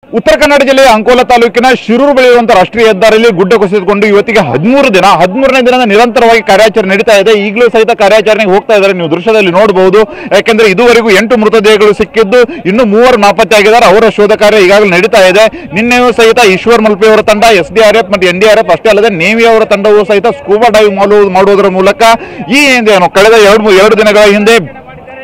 ಉತ್ತರ ಕನ್ನಡ ಜಿಲ್ಲೆಯ ಅಂಕೋಲಾ ತಾಲೂಕಿನ ಶಿರೂರು ಬಳಿಯುವಂತಹ ರಾಷ್ಟ್ರೀಯ ಹೆದ್ದಾರಿಯಲ್ಲಿ ಗುಡ್ಡ ಕುಸಿದುಕೊಂಡು ಇವತ್ತಿಗೆ 13ನೇ ದಿನದ ನಿರಂತರವಾಗಿ ಕಾರ್ಯಾಚರಣೆ ನಡೀತಾ ಇದೆ. ಈಗಲೂ ಸಹಿತ ಕಾರ್ಯಾಚರಣೆಗೆ ಹೋಗ್ತಾ ಇದ್ದಾರೆ. ನೀವು ದೃಶ್ಯದಲ್ಲಿ ನೋಡಬಹುದು. ಯಾಕೆಂದ್ರೆ ಇದುವರೆಗೂ 8 ಮೃತದೇಹಗಳು ಸಿಕ್ಕಿದ್ದು, ಇನ್ನು 3 ನಾಪತ್ತೆಯಾಗಿದ್ದಾರೆ. ಅವರ ಶೋಧ ಕಾರ್ಯ ಈಗಾಗಲೇ ನಡೀತಾ ಇದೆ. ನಿನ್ನೆಯೂ ಸಹಿತ ಈಶ್ವರ್ ಮಲ್ಪೆ ಅವರ ತಂಡ, SDRF ಮತ್ತು NDRF ಅಷ್ಟೇ ಅಲ್ಲದೆ ನೇವಿ ಅವರ ತಂಡವೂ ಸಹಿತ ಸ್ಕೂಬಾ ಡೈವ್ ಮಾಡುವುದರ ಮೂಲಕ ಈ ಕಳೆದ 2 ದಿನಗಳ ಹಿಂದೆ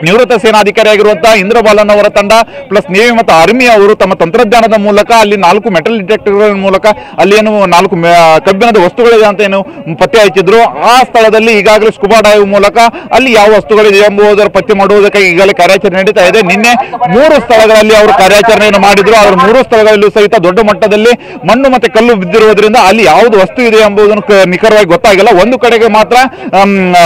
ನಿವೃತ್ತ ಸೇನಾಧಿಕಾರಿಯಾಗಿರುವಂತಹ ಇಂದ್ರಬಾಲನ್ ಅವರ ತಂಡ ಪ್ಲಸ್ ನೇವಿ ಮತ್ತು ಆರ್ಮಿ ಅವರು ತಮ್ಮ ತಂತ್ರಜ್ಞಾನದ ಮೂಲಕ ಅಲ್ಲಿ 4 ಮೆಟಲ್ ಡಿಟೆಕ್ಟರ್ಗಳ ಮೂಲಕ ಅಲ್ಲಿ ಏನು 4 ಕಬ್ಬಿಣದ ವಸ್ತುಗಳಿದೆ ಅಂತ ಏನು ಪತ್ತೆ ಹಚ್ಚಿದ್ರು. ಆ ಸ್ಥಳದಲ್ಲಿ ಈಗಾಗಲೇ ಸ್ಕೂಬಾ ಡೈವ್ ಮೂಲಕ ಅಲ್ಲಿ ಯಾವ ವಸ್ತುಗಳಿದೆ ಎಂಬುದರ ಪತ್ತೆ ಮಾಡುವುದಕ್ಕಾಗಿ ಈಗಾಗಲೇ ಕಾರ್ಯಾಚರಣೆ ನಡೀತಾ ಇದೆ. ನಿನ್ನೆ 3 ಸ್ಥಳಗಳಲ್ಲಿ ಅವರು ಕಾರ್ಯಾಚರಣೆಯನ್ನು ಮಾಡಿದ್ರು. ಅವರು 3 ಸ್ಥಳಗಳಲ್ಲೂ ಸಹಿತ ದೊಡ್ಡ ಮಟ್ಟದಲ್ಲಿ ಮಣ್ಣು ಮತ್ತೆ ಕಲ್ಲು ಬಿದ್ದಿರುವುದರಿಂದ ಅಲ್ಲಿ ಯಾವುದು ವಸ್ತು ಇದೆ ಎಂಬುದನ್ನು ನಿಖರವಾಗಿ ಗೊತ್ತಾಗಿಲ್ಲ. ಒಂದು ಕಡೆಗೆ ಮಾತ್ರ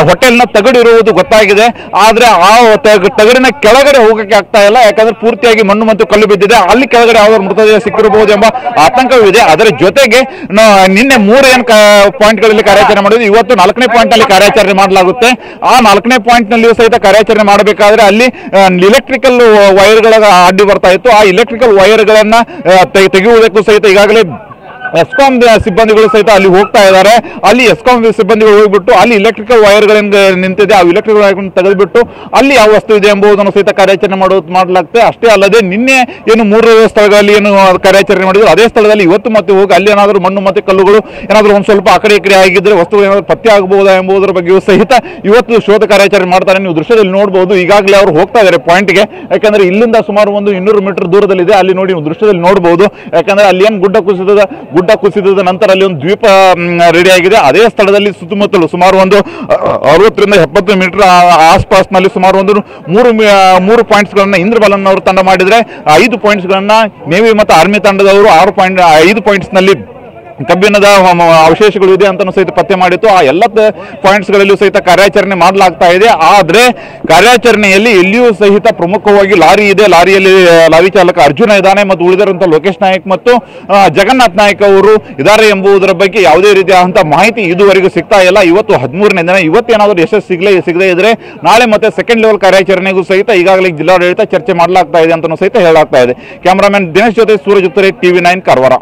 ಹೋಟೆಲ್ನ ತಗಡು ಇರುವುದು ಗೊತ್ತಾಗಿದೆ. ಆದ್ರೆ ಆ ತಗಡಿನ ಕೆಳಗಡೆ ಹೋಗಕ್ಕೆ ಆಗ್ತಾ ಇಲ್ಲ. ಯಾಕಂದ್ರೆ ಪೂರ್ತಿಯಾಗಿ ಮಣ್ಣು ಮತ್ತು ಕಲ್ಲು ಬಿದ್ದಿದೆ. ಅಲ್ಲಿ ಕೆಳಗಡೆ ಯಾವ್ದಾದ್ರು ಮೃತದೇಹ ಸಿಕ್ಕಿರಬಹುದು ಎಂಬ ಆತಂಕವಿದೆ. ಅದರ ಜೊತೆಗೆ ನಿನ್ನೆ 3 ಪಾಯಿಂಟ್ಗಳಲ್ಲಿ ಕಾರ್ಯಾಚರಣೆ ಮಾಡಿದ್ರು. ಇವತ್ತು 4ನೇ ಪಾಯಿಂಟ್ ಅಲ್ಲಿ ಕಾರ್ಯಾಚರಣೆ ಮಾಡಲಾಗುತ್ತೆ. ಆ 4ನೇ ಪಾಯಿಂಟ್ ನಲ್ಲಿಯೂ ಸಹಿತ ಕಾರ್ಯಾಚರಣೆ ಮಾಡಬೇಕಾದ್ರೆ ಅಲ್ಲಿ ಇಲೆಕ್ಟ್ರಿಕಲ್ ವೈರ್ಗಳ ಅಡ್ಡಿ ಬರ್ತಾ ಇತ್ತು. ಆ ಇಲೆಕ್ಟ್ರಿಕಲ್ ವೈರ್ಗಳನ್ನ ತೆಗೆಯುವುದಕ್ಕೂ ಸಹಿತ ಈಗಾಗಲೇ ಎಸ್ಕಾಂ ಸಿಬ್ಬಂದಿಗಳು ಸಹಿತ ಅಲ್ಲಿ ಹೋಗ್ತಾ ಇದ್ದಾರೆ. ಅಲ್ಲಿ ಎಸ್ಕಾಂ ಸಿಬ್ಬಂದಿಗಳು ಹೋಗ್ಬಿಟ್ಟು ಅಲ್ಲಿ ಇಲೆಕ್ಟ್ರಿಕಲ್ ವೈರ್ಗಳಿಂದ ನಿಂತಿದೆ. ಆ ಇಲೆಕ್ಟ್ರಿಕಲ್ ವೈರ್ಗಳನ್ನು ತೆಗೆದುಬಿಟ್ಟು ಅಲ್ಲಿ ಯಾವ ವಸ್ತು ಇದೆ ಎಂಬುದನ್ನು ಸಹಿತ ಕಾರ್ಯಾಚರಣೆ ಮಾಡಲಾಗ್ತದೆ. ಅಷ್ಟೇ ಅಲ್ಲದೆ ನಿನ್ನೆ ಏನು 3 ಸ್ಥಳಗಳಲ್ಲಿ ಏನು ಕಾರ್ಯಾಚರಣೆ ಮಾಡಿದ್ರು, ಅದೇ ಸ್ಥಳದಲ್ಲಿ ಇವತ್ತು ಮತ್ತೆ ಹೋಗಿ ಅಲ್ಲಿ ಏನಾದರೂ ಮಣ್ಣು ಮತ್ತೆ ಕಲ್ಲುಗಳು ಏನಾದರೂ ಒಂದು ಸ್ವಲ್ಪ ಆ ಕಡೆ ಈ ಕಡೆ ಆಗಿದ್ರೆ ವಸ್ತುಗಳು ಏನಾದರೂ ಪತ್ತೆ ಆಗಬಹುದಾ ಎಂಬುದರ ಬಗ್ಗೆಯೂ ಸಹಿತ ಇವತ್ತು ಶೋಧ ಕಾರ್ಯಾಚರಣೆ ಮಾಡ್ತಾರೆ. ನೀವು ದೃಶ್ಯದಲ್ಲಿ ನೋಡಬಹುದು. ಈಗಾಗಲೇ ಅವರು ಹೋಗ್ತಾ ಇದ್ದಾರೆ ಪಾಯಿಂಟ್ಗೆ. ಯಾಕಂದ್ರೆ ಇಲ್ಲಿಂದ ಸುಮಾರು 200 ಮೀಟರ್ ದೂರದಲ್ಲಿದೆ. ಅಲ್ಲಿ ನೋಡಿ ನೀವು ದೃಶ್ಯದಲ್ಲಿ ನೋಡಬಹುದು. ಯಾಕಂದ್ರೆ ಅಲ್ಲಿ ಏನು ಗುಡ್ಡ ಕುಸಿದ ನಂತರ ಅಲ್ಲಿ ಒಂದು ದ್ವೀಪ ರೆಡಿ ಆಗಿದೆ. ಅದೇ ಸ್ಥಳದಲ್ಲಿ ಸುತ್ತಮುತ್ತಲು ಸುಮಾರು 60 ರಿಂದ 70 ಮೀಟರ್ ಆಸ್ಪಾಸ್ನಲ್ಲಿ ಸುಮಾರು 3 ಪಾಯಿಂಟ್ಸ್ಗಳನ್ನ ಇಂದ್ರಬಾಲನ್ ಅವರು ತಂಡ ಮಾಡಿದ್ರೆ 5 ಪಾಯಿಂಟ್ಸ್ಗಳನ್ನ ನೇವಿ ಮತ್ತು ಆರ್ಮಿ ತಂಡದವರು 5 ಪಾಯಿಂಟ್ಸ್ನಲ್ಲಿ ಕಬ್ಬಿಣದ ಅವಶೇಷಗಳು ಇದೆ ಅಂತ ಸಹಿತ ಪತ್ತೆ ಮಾಡಿತ್ತು. ಆ ಎಲ್ಲ ಪಾಯಿಂಟ್ಸ್ಗಳಲ್ಲೂ ಸಹಿತ ಕಾರ್ಯಾಚರಣೆ ಮಾಡಲಾಗ್ತಾ ಇದೆ. ಆದ್ರೆ ಕಾರ್ಯಾಚರಣೆಯಲ್ಲಿ ಎಲ್ಲಿಯೂ ಸಹಿತ ಪ್ರಮುಖವಾಗಿ ಲಾರಿ ಇದೆ. ಲಾರಿ ಚಾಲಕ ಅರ್ಜುನ ಇದ್ದಾನೆ ಮತ್ತು ಉಳಿದಿರುವಂತಹ ಲೋಕೇಶ್ ನಾಯಕ್ ಮತ್ತು ಜಗನ್ನಾಥ್ ನಾಯಕ್ ಅವರು ಇದ್ದಾರೆ ಎಂಬುದರ ಬಗ್ಗೆ ಯಾವುದೇ ರೀತಿಯಾದಂತಹ ಮಾಹಿತಿ ಇದುವರೆಗೂ ಸಿಗ್ತಾ ಇಲ್ಲ. ಇವತ್ತು 13ನೇ ದಿನ. ಇವತ್ತೇನಾದರೂ ಯಶಸ್ಸು ಸಿಗದೇ ಇದ್ರೆ ನಾಳೆ ಮತ್ತೆ ಸೆಕೆಂಡ್ ಲೆವೆಲ್ ಕಾರ್ಯಾಚರಣೆಗೂ ಸಹಿತ ಈಗಾಗಲೇ ಜಿಲ್ಲಾಡಳಿತ ಚರ್ಚೆ ಮಾಡಲಾಗ್ತಾ ಇದೆ ಅಂತ ಸಹಿತ ಹೇಳಲಾಗ್ತಾ ಇದೆ. ಕ್ಯಾಮರಾಮನ್ ದಿನೇಶ್ ಜೊತೆ ಸೂರಜ್ ಉತ್ತರೆ, TV9 ಕಾರವಾರ.